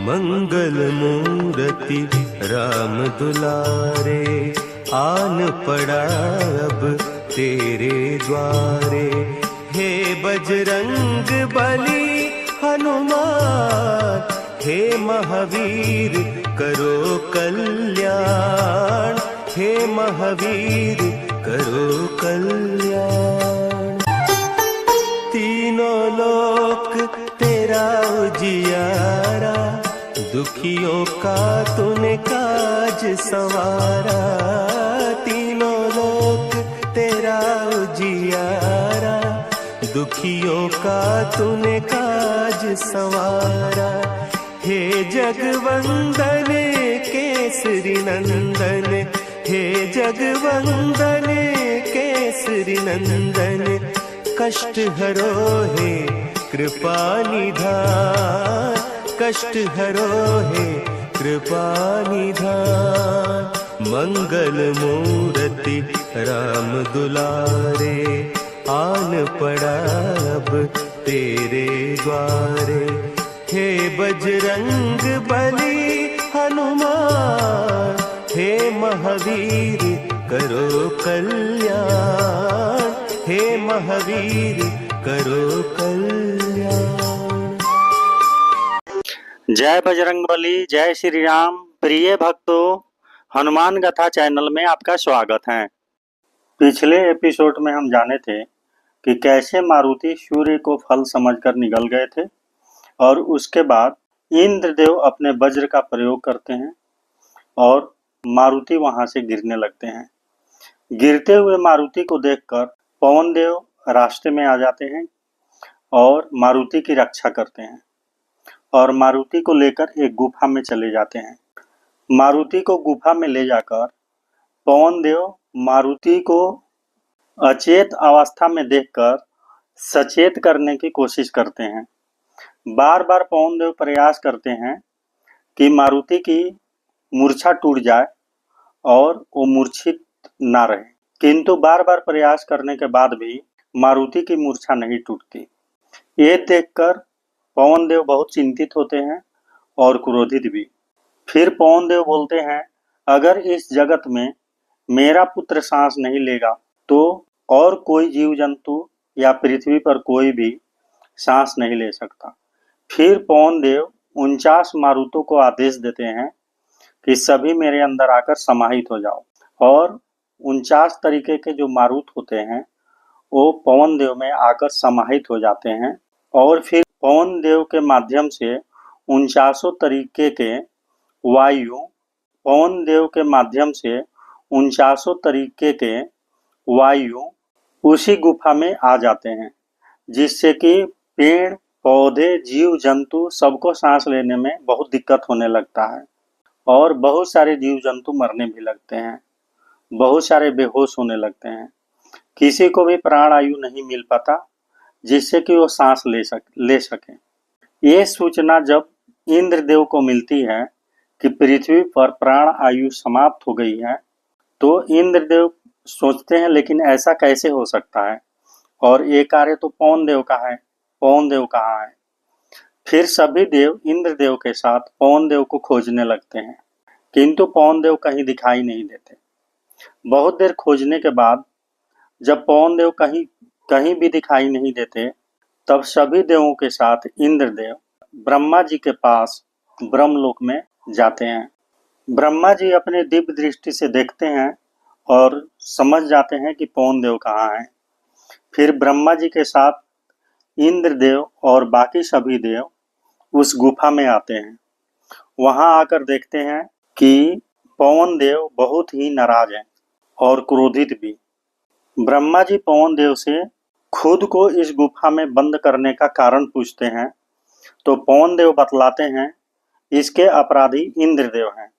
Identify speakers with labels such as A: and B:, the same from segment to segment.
A: मंगल मूर्ति राम दुलारे, आन पड़ा अब तेरे द्वारे। हे बजरंग बली हनुमान, हे महावीर करो कल्याण, हे महावीर करो कल्याण। तीनों लोक तेरा उजियारा, दुखियों का तूने काज संवारा। तीनों लोक तेरा उजियारा, दुखियों का तूने काज संवारा। हे जगवंदन केसरी नंदन, हे जगवंदन केसरी नंदन। कष्ट हरो हे कृपा निधान, कष्ट हरो हे कृपा निधान। मंगल मूर्ति राम दुलारे, आन पड़ा अब तेरे द्वारे। हे बजरंग बली हनुमान, हे महावीर करो कल्याण, हे महावीर करो कल्याण।
B: जय बजरंगबली, जय श्री राम। प्रिय भक्तों, हनुमान गाथा चैनल में आपका स्वागत है। पिछले एपिसोड में हम जाने थे कि कैसे मारुति सूर्य को फल समझकर निगल गए थे और उसके बाद इंद्रदेव अपने वज्र का प्रयोग करते हैं और मारुति वहां से गिरने लगते हैं। गिरते हुए मारुति को देखकर पवन देव रास्ते में आ जाते हैं और मारुति की रक्षा करते हैं और मारुति को लेकर एक गुफा में चले जाते हैं। मारुति को गुफा में ले जाकर पवन देव मारुति को अचेत अवस्था में देखकर सचेत करने की कोशिश करते हैं। बार बार पवन देव प्रयास करते हैं कि मारुति की मूर्छा टूट जाए और वो मूर्छित ना रहे, किंतु बार बार प्रयास करने के बाद भी मारुति की मूर्छा नहीं टूटती। ये देखकर पवन देव बहुत चिंतित होते हैं और क्रोधित भी। फिर पवन देव बोलते हैं, अगर इस जगत में मेरा पुत्र सांस नहीं लेगा तो और कोई जीव जंतु या पृथ्वी पर कोई भी सांस नहीं ले सकता। फिर पवन देव 49 मारुतों को आदेश देते हैं कि सभी मेरे अंदर आकर समाहित हो जाओ, और 49 तरीके के जो मारुत होते हैं वो पवन देव में आकर समाहित हो जाते हैं और फिर पवन देव के माध्यम से 49 तरीके के वायु पवन देव के माध्यम से 49 तरीके के वायु उसी गुफा में आ जाते हैं, जिससे कि पेड़ पौधे जीव जंतु सबको सांस लेने में बहुत दिक्कत होने लगता है और बहुत सारे जीव जंतु मरने भी लगते हैं, बहुत सारे बेहोश होने लगते हैं। किसी को भी प्राण आयु नहीं मिल पाता जिससे कि वो सांस ले सके। ये सूचना जब इंद्रदेव को मिलती है कि पृथ्वी पर प्राण आयु समाप्त हो गई है, तो इंद्रदेव सोचते हैं लेकिन ऐसा कैसे हो सकता है, और ये कार्य तो पवन देव का है, पवन देव कहाँ है। फिर सभी देव इंद्रदेव के साथ पवन देव को खोजने लगते हैं, किंतु पवन देव कहीं दिखाई नहीं देते। बहुत देर खोजने के बाद जब पवन देव कहीं भी दिखाई नहीं देते, तब सभी देवों के साथ इंद्रदेव ब्रह्मा जी के पास ब्रह्मलोक में जाते हैं। ब्रह्मा जी अपने दिव्य दृष्टि से देखते हैं और समझ जाते हैं कि पवन देव कहाँ है। फिर ब्रह्मा जी के साथ इंद्रदेव और बाकी सभी देव उस गुफा में आते हैं। वहां आकर देखते हैं कि पवन देव बहुत ही नाराज हैं और क्रोधित भी। ब्रह्मा जी पवन देव से खुद को इस गुफा में बंद करने का कारण पूछते हैं, तो पवन देव बतलाते हैं इसके अपराधी इंद्रदेव हैं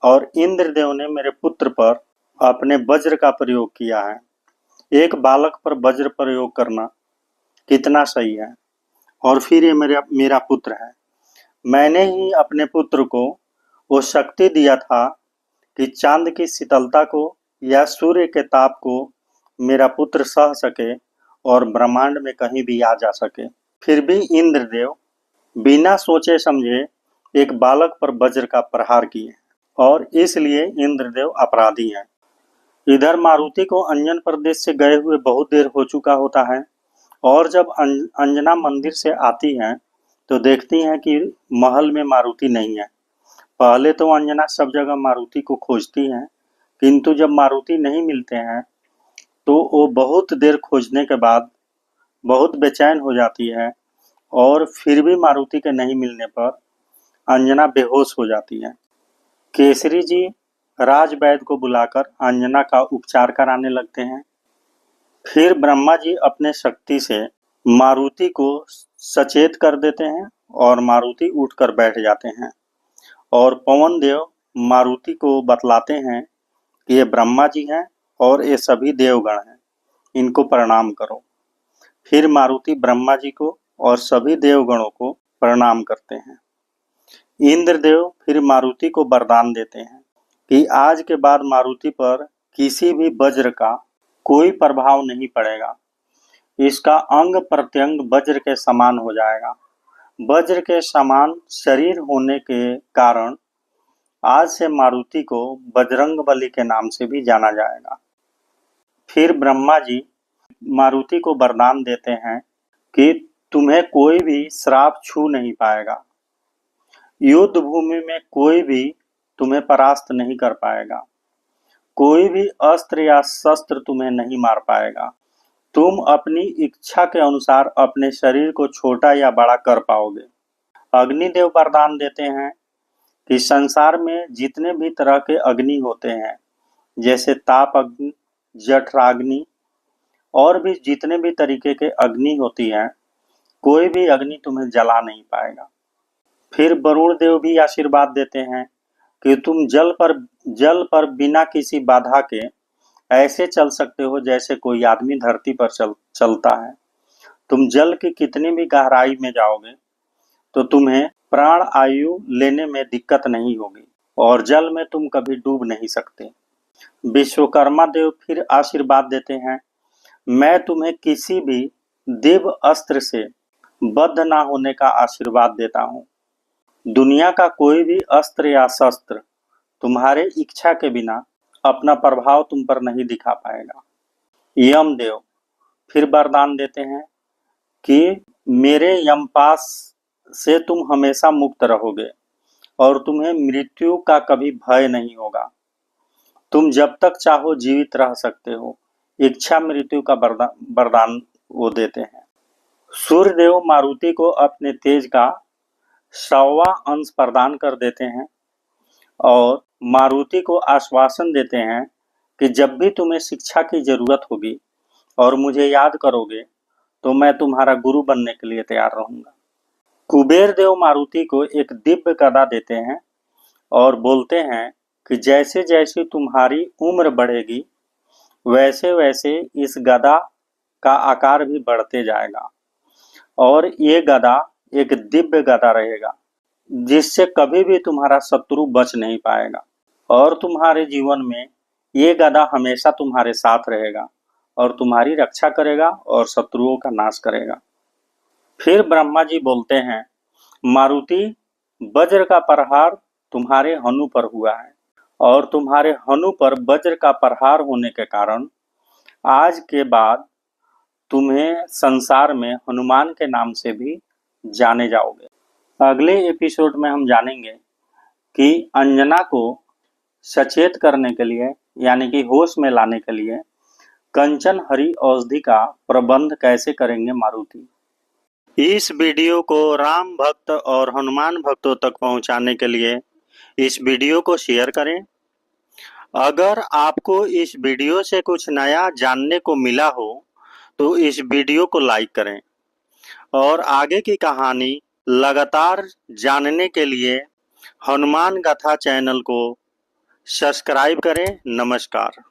B: और इंद्रदेव ने मेरे पुत्र पर अपने वज्र का प्रयोग किया है। एक बालक पर वज्र प्रयोग करना कितना सही है, और फिर ये मेरा पुत्र है। मैंने ही अपने पुत्र को वो शक्ति दिया था कि चांद की शीतलता को या सूर्य के ताप को मेरा पुत्र सह सके और ब्रह्मांड में कहीं भी आ जा सके। फिर भी इंद्रदेव बिना सोचे समझे एक बालक पर वज्र का प्रहार किए और इसलिए इंद्रदेव अपराधी हैं। इधर मारुति को अंजन प्रदेश से गए हुए बहुत देर हो चुका होता है और जब अंजना मंदिर से आती हैं तो देखती हैं कि महल में मारुति नहीं है। पहले तो अंजना सब जगह मारुति को खोजती हैं, किंतु जब मारुति नहीं मिलते हैं तो वो बहुत देर खोजने के बाद बहुत बेचैन हो जाती है और फिर भी मारुति के नहीं मिलने पर अंजना बेहोश हो जाती है। केसरी जी राजवैद्य को बुलाकर अंजना का उपचार कराने लगते हैं। फिर ब्रह्मा जी अपने शक्ति से मारुति को सचेत कर देते हैं और मारुति उठकर बैठ जाते हैं और पवन देव मारुति को बतलाते हैं कि ये ब्रह्मा जी हैं और ये सभी देवगण हैं, इनको प्रणाम करो। फिर मारुति ब्रह्मा जी को और सभी देवगणों को प्रणाम करते हैं। इंद्रदेव फिर मारुति को वरदान देते हैं कि आज के बाद मारुति पर किसी भी वज्र का कोई प्रभाव नहीं पड़ेगा, इसका अंग प्रत्यंग वज्र के समान हो जाएगा। वज्र के समान शरीर होने के कारण आज से मारुति को बजरंगबली के नाम से भी जाना जाएगा। फिर ब्रह्मा जी मारुति को वरदान देते हैं कि तुम्हें कोई भी श्राप छू नहीं पाएगा, युद्ध भूमि में कोई भी तुम्हें परास्त नहीं कर पाएगा, कोई भी अस्त्र या शस्त्र तुम्हें नहीं मार पाएगा, तुम अपनी इच्छा के अनुसार अपने शरीर को छोटा या बड़ा कर पाओगे। अग्निदेव वरदान देते हैं कि संसार में जितने भी तरह के अग्नि होते हैं, जैसे ताप अग्नि, जठराग्नि और भी जितने भी तरीके के अग्नि होती हैं, कोई भी अग्नि तुम्हें जला नहीं पाएगा। फिर वरुण देव भी आशीर्वाद देते हैं कि तुम जल पर बिना किसी बाधा के ऐसे चल सकते हो जैसे कोई आदमी धरती पर चलता है। तुम जल की कितनी भी गहराई में जाओगे तो तुम्हें प्राण आयु लेने में दिक्कत नहीं होगी और जल में तुम कभी डूब नहीं सकते। विश्वकर्मा देव फिर आशीर्वाद देते हैं, मैं तुम्हें किसी भी दिव्य अस्त्र से बद्ध ना होने का आशीर्वाद देता हूँ। दुनिया का कोई भी अस्त्र या शस्त्र तुम्हारे इच्छा के बिना अपना प्रभाव तुम पर नहीं दिखा पाएगा। यमदेव फिर वरदान देते हैं कि मेरे यमपास से तुम हमेशा मुक्त रहोगे और तुम्हें मृत्यु का कभी भय नहीं होगा। तुम जब तक चाहो जीवित रह सकते हो। इच्छा मृत्यु का वरदान वो देते हैं। सूर्यदेव मारुति को अपने तेज का 100वां अंश प्रदान कर देते हैं और मारुति को आश्वासन देते हैं कि जब भी तुम्हें शिक्षा की जरूरत होगी और मुझे याद करोगे तो मैं तुम्हारा गुरु बनने के लिए तैयार रहूंगा। कुबेर देव मारुति को एक दिव्य गदा देते हैं और बोलते हैं कि जैसे जैसे तुम्हारी उम्र बढ़ेगी वैसे वैसे इस गदा का आकार भी बढ़ते जाएगा और ये गदा एक दिव्य गदा रहेगा जिससे कभी भी तुम्हारा शत्रु बच नहीं पाएगा और तुम्हारे जीवन में ये गदा हमेशा तुम्हारे साथ रहेगा और तुम्हारी रक्षा करेगा और शत्रुओं का नाश करेगा। फिर ब्रह्मा जी बोलते हैं, मारुति वज्र का प्रहार तुम्हारे हनु पर हुआ है और तुम्हारे हनु पर वज्र का प्रहार होने के कारण आज के बाद तुम्हें संसार में हनुमान के नाम से भी जाने जाओगे। अगले एपिसोड में हम जानेंगे कि अंजना को सचेत करने के लिए यानी कि होश में लाने के लिए कंचन हरि औषधि का प्रबंध कैसे करेंगे मारुति। इस वीडियो को राम भक्त और हनुमान भक्तों तक पहुंचाने के लिए इस वीडियो को शेयर करें। अगर आपको इस वीडियो से कुछ नया जानने को मिला हो तो इस वीडियो को लाइक करें और आगे की कहानी लगातार जानने के लिए हनुमान गाथा चैनल को सब्सक्राइब करें। नमस्कार।